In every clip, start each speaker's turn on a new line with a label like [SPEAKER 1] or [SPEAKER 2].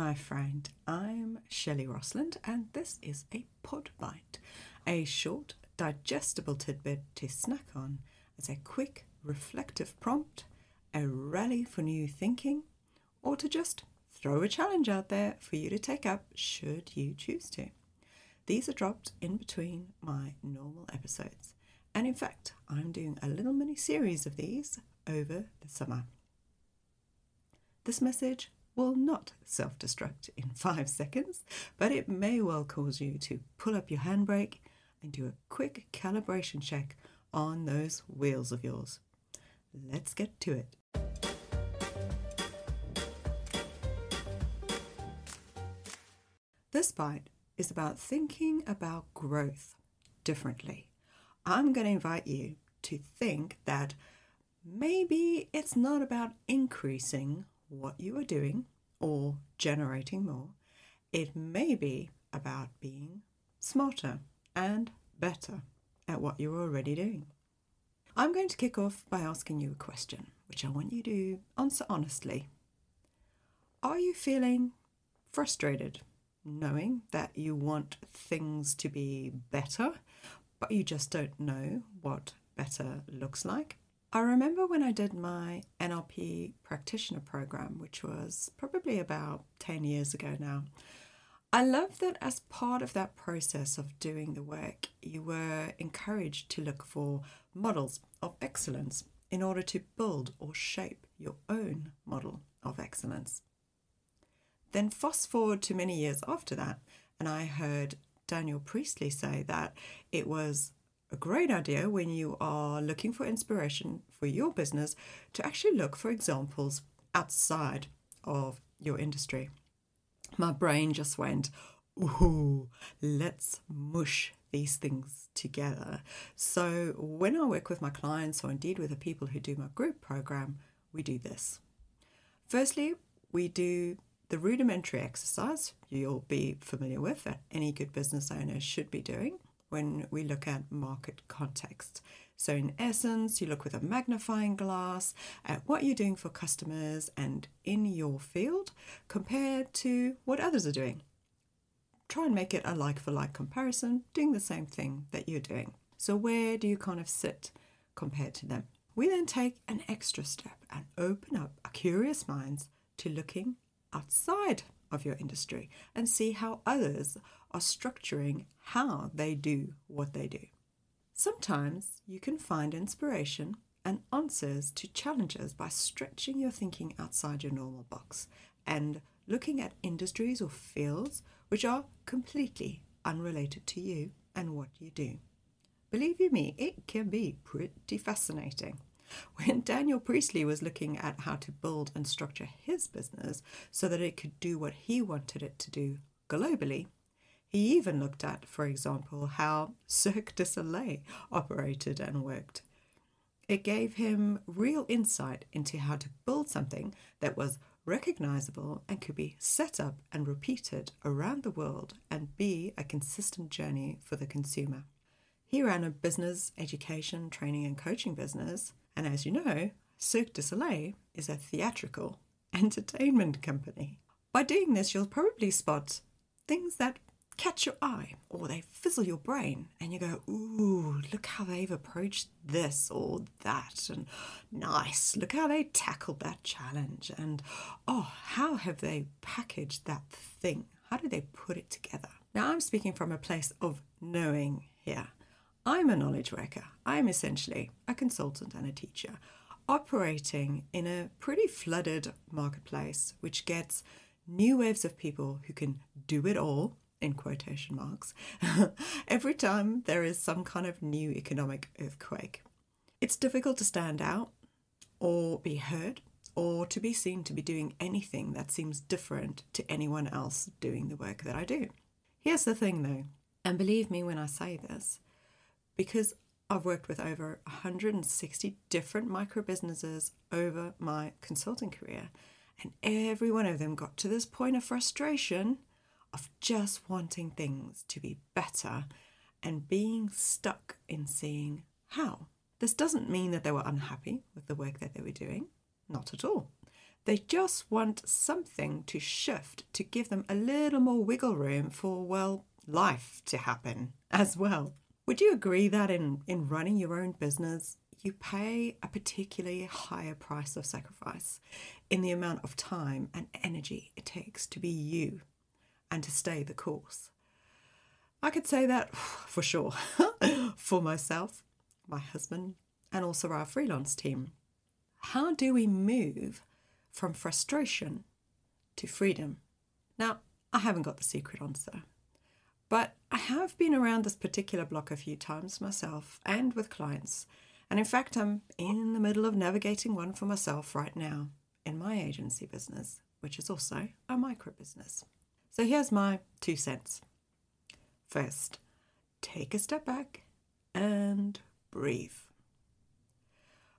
[SPEAKER 1] my friend. I'm Shelley Rossland, and this is a pod-bite, a short, digestible tidbit to snack on as a quick, reflective prompt, a rally for new thinking, or to just throw a challenge out there for you to take up should you choose to. These are dropped in between my normal episodes, and in fact, I'm doing a little mini-series of these over the summer. This message will not self-destruct in 5 seconds, but it may well cause you to pull up your handbrake and do a quick calibration check on those wheels of yours. Let's get to it. This bite is about thinking about growth differently. I'm going to invite you to think that maybe it's not about increasing what you are doing or generating more. It may be about being smarter and better at what you're already doing. I'm going to kick off by asking you a question, which I want you to answer honestly. Are you feeling frustrated, knowing that you want things to be better, but you just don't know what better looks like? I remember when I did my NLP practitioner program, which was probably about 10 years ago now. I love that as part of that process of doing the work, you were encouraged to look for models of excellence in order to build or shape your own model of excellence. Then fast forward to many years after that, and I heard Daniel Priestley say that it was a great idea when you are looking for inspiration for your business to actually look for examples outside of your industry. My brain just went, ooh, let's mush these things together. So when I work with my clients, or indeed with the people who do my group program, we do this. Firstly, we do the rudimentary exercise you'll be familiar with that any good business owner should be doing when we look at market context. So in essence, you look with a magnifying glass at what you're doing for customers and in your field compared to what others are doing. Try and make it a like-for-like comparison, doing the same thing that you're doing. So where do you kind of sit compared to them? We then take an extra step and open up our curious minds to looking outside of your industry and see how others are structuring how they do what they do. Sometimes you can find inspiration and answers to challenges by stretching your thinking outside your normal box and looking at industries or fields which are completely unrelated to you and what you do. Believe you me, it can be pretty fascinating. When Daniel Priestley was looking at how to build and structure his business so that it could do what he wanted it to do globally, he even looked at, for example, how Cirque du Soleil operated and worked. It gave him real insight into how to build something that was recognizable and could be set up and repeated around the world and be a consistent journey for the consumer. He ran a business, education, training and coaching business. And as you know, Cirque du Soleil is a theatrical entertainment company. By doing this, you'll probably spot things that catch your eye or they fizzle your brain and you go, ooh, look how they've approached this or that, and nice, look how they tackled that challenge, and oh, how have they packaged that thing? How do they put it together? Now, I'm speaking from a place of knowing here. I'm a knowledge worker. I'm essentially a consultant and a teacher operating in a pretty flooded marketplace, which gets new waves of people who can do it all, in quotation marks, every time there is some kind of new economic earthquake. It's difficult to stand out or be heard or to be seen to be doing anything that seems different to anyone else doing the work that I do. Here's the thing though, and believe me when I say this, because I've worked with over 160 different micro businesses over my consulting career, and every one of them got to this point of frustration of just wanting things to be better and being stuck in seeing how. This doesn't mean that they were unhappy with the work that they were doing, not at all. They just want something to shift to give them a little more wiggle room for, well, life to happen as well. Would you agree that in running your own business, you pay a particularly higher price of sacrifice in the amount of time and energy it takes to be you and to stay the course? I could say that for sure for myself, my husband, and also our freelance team. How do we move from frustration to freedom? Now, I haven't got the secret answer, but I have been around this particular block a few times myself and with clients. And in fact, I'm in the middle of navigating one for myself right now in my agency business, which is also a micro business. So here's my 2 cents. First, take a step back and breathe.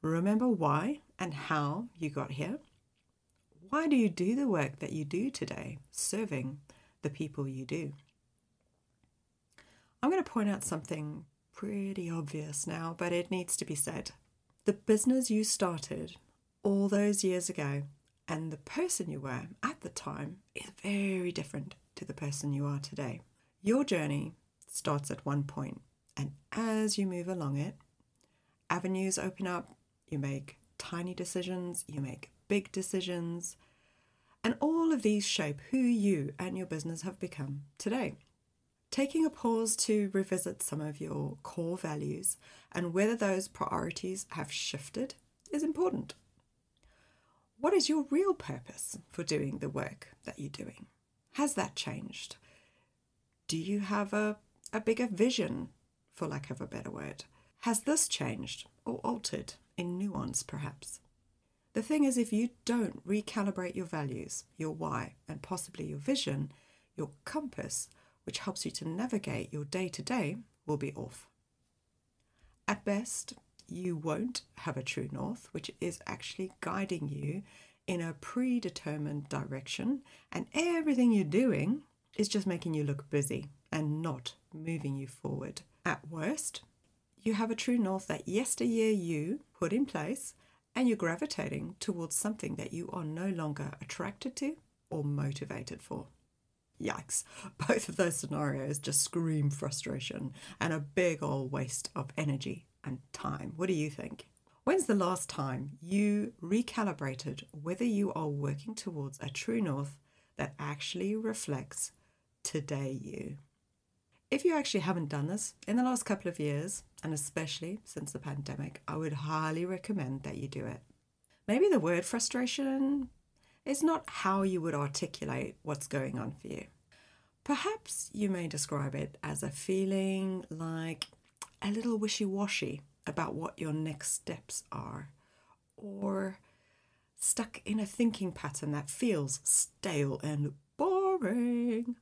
[SPEAKER 1] Remember why and how you got here. Why do you do the work that you do today, serving the people you do? I'm going to point out something pretty obvious now, but it needs to be said. The business you started all those years ago and the person you were at the time is very different to the person you are today. Your journey starts at one point, and as you move along it, avenues open up, you make tiny decisions, you make big decisions, and all of these shape who you and your business have become today. Taking a pause to revisit some of your core values and whether those priorities have shifted is important. What is your real purpose for doing the work that you're doing? Has that changed? Do you have a bigger vision, for lack of a better word? Has this changed or altered in nuance, perhaps? The thing is, if you don't recalibrate your values, your why, and possibly your vision, your compass, which helps you to navigate your day-to-day, will be off. At best, you won't have a true north, which is actually guiding you in a predetermined direction, and everything you're doing is just making you look busy and not moving you forward. At worst, you have a true north that yesteryear you put in place, and you're gravitating towards something that you are no longer attracted to or motivated for. Yikes, both of those scenarios just scream frustration and a big old waste of energy and time. What do you think? When's the last time you recalibrated whether you are working towards a true north that actually reflects today you? If you actually haven't done this in the last couple of years, and especially since the pandemic, I would highly recommend that you do it. Maybe the word frustration is not how you would articulate what's going on for you. Perhaps you may describe it as a feeling like a little wishy-washy about what your next steps are, or stuck in a thinking pattern that feels stale and boring,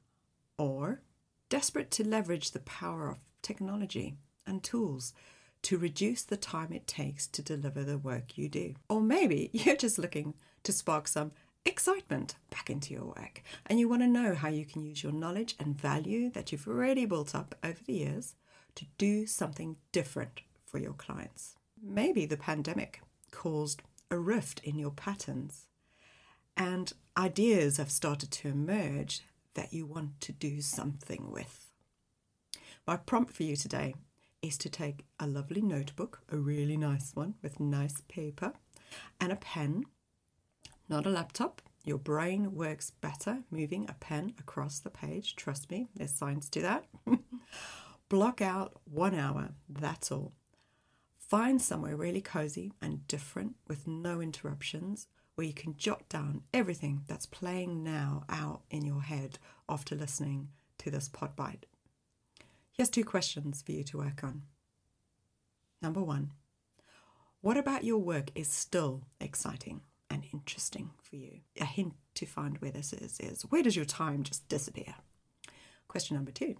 [SPEAKER 1] or desperate to leverage the power of technology and tools to reduce the time it takes to deliver the work you do. Or maybe you're just looking to spark some excitement back into your work, and you want to know how you can use your knowledge and value that you've already built up over the years to do something different for your clients. Maybe the pandemic caused a rift in your patterns, and ideas have started to emerge that you want to do something with. My prompt for you today is to take a lovely notebook, a really nice one with nice paper, and a pen, not a laptop. Your brain works better moving a pen across the page. Trust me, there's science to that. Block out 1 hour, that's all. Find somewhere really cozy and different with no interruptions, where you can jot down everything that's playing now out in your head after listening to this pod bite. Here's 2 questions for you to work on. Number 1, what about your work is still exciting and interesting for you? A hint to find where this is where does your time just disappear? Question number 2,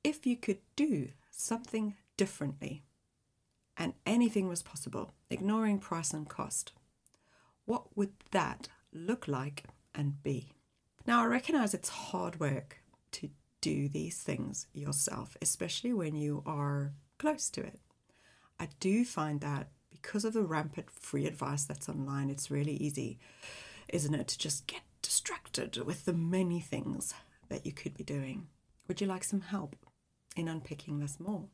[SPEAKER 1] if you could do something differently and anything was possible, ignoring price and cost, what would that look like and be? Now, I recognize it's hard work to do these things yourself, especially when you are close to it. I do find that because of the rampant free advice that's online, it's really easy, isn't it, to just get distracted with the many things that you could be doing. Would you like some help in unpicking this more?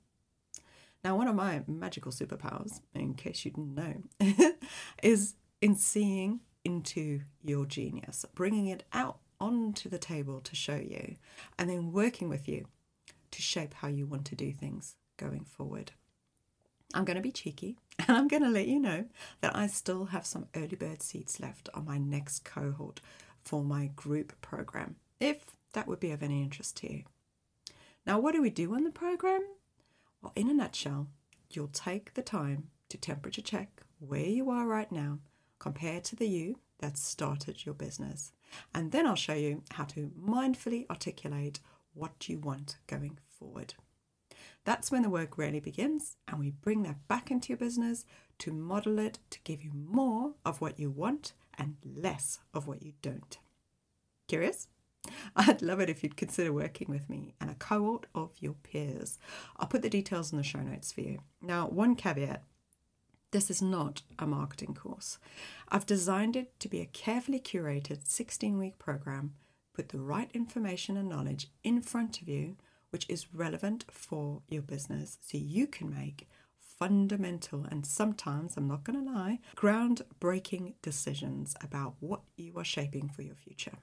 [SPEAKER 1] Now, one of my magical superpowers, in case you didn't know, is in seeing into your genius, bringing it out onto the table to show you, and then working with you to shape how you want to do things going forward. I'm going to be cheeky and I'm going to let you know that I still have some early bird seats left on my next cohort for my group program, if that would be of any interest to you. Now, what do we do on the program? Well, in a nutshell, you'll take the time to temperature check where you are right now compared to the you that started your business. And then I'll show you how to mindfully articulate what you want going forward. That's when the work really begins, and we bring that back into your business to model it to give you more of what you want and less of what you don't. Curious? I'd love it if you'd consider working with me and a cohort of your peers. I'll put the details in the show notes for you. Now, one caveat. This is not a marketing course. I've designed it to be a carefully curated 16-week program. Put the right information and knowledge in front of you, which is relevant for your business, so you can make fundamental and sometimes, I'm not going to lie, groundbreaking decisions about what you are shaping for your future.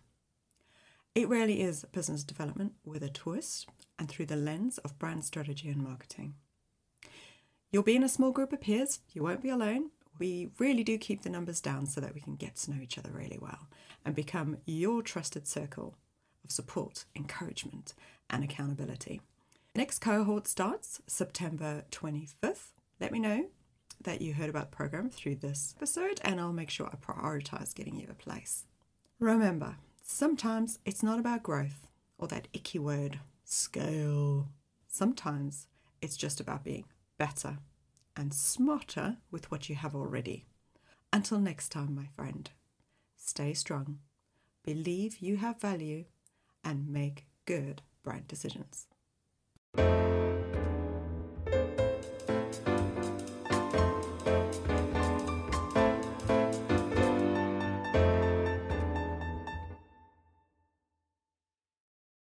[SPEAKER 1] It really is business development with a twist and through the lens of brand strategy and marketing. You'll be in a small group of peers. You won't be alone. We really do keep the numbers down so that we can get to know each other really well and become your trusted circle of support, encouragement, and accountability. The next cohort starts September 25th. Let me know that you heard about the program through this episode, and I'll make sure I prioritize getting you a place. Remember, sometimes it's not about growth or that icky word, scale. Sometimes it's just about being better and smarter with what you have already. Until next time, my friend, stay strong, believe you have value, and make good brand decisions.